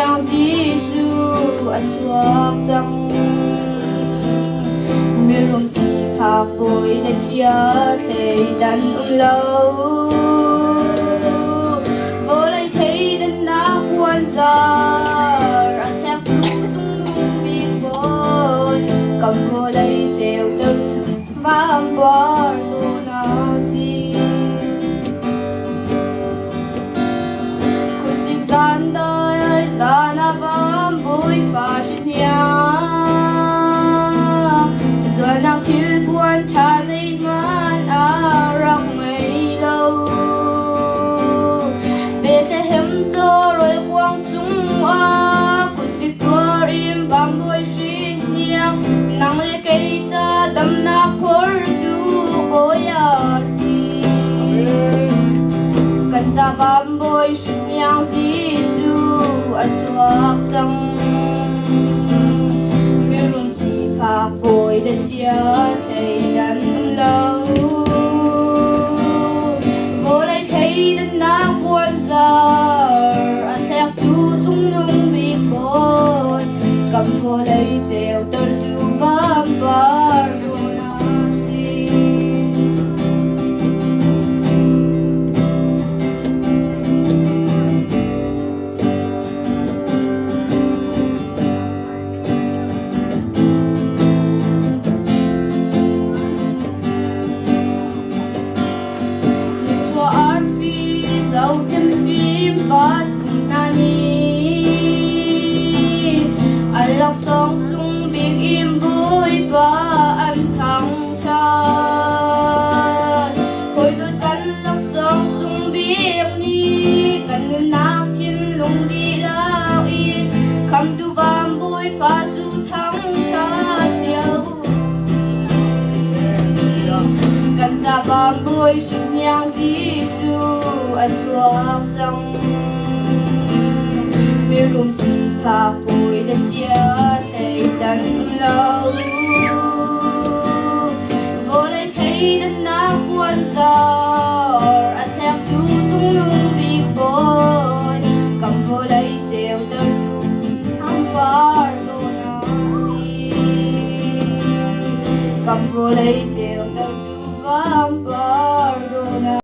nhang Giêsu anh chuộc chẳng miêu rong si pha bồi để chia thế đàn lâu vô lấy thấy đến na buồn giờ anh theo tung tung đi bồi cầm vô lấy treo tơ và bỏ tu nào si cuộc gian đời xa na vam bồi pha chết nhà giờ nào thiếu buồn cha dây man à răng ngày lâu biết thế hem cho rồi quang sung à cuộc sự tua im vang bồi xin nhau nắng lệ cây cha đâm na phở du boya si cần cha vang bồi xin nhau Giêsu anh chuộc chẳng pha bồi để chia thấy đàn lâu vô lấy thấy đến na buồn giờ anh theo tu tung nung bị cồn cầm vô lấy treo tơ lưu vang bar dẫu thêm phim và thùng nani anh lọc sóng sung biết im vui và anh thăng tràn hồi đôi cánh lọc sóng sung biết ni cần nên nát trên lùng đi lao in cầm tu vam vui pha du thăng tràn chiều cần cha vam vui xin nhang Giêsu anh chuộc chẳng miêu rong si pha bồi để chia thấy đàn lâu vô lấy thấy đến na buồn giờ anh theo tu tung nung bị bồi cầm vô lấy treo tơ áo bar đồ na si cầm vô lấy treo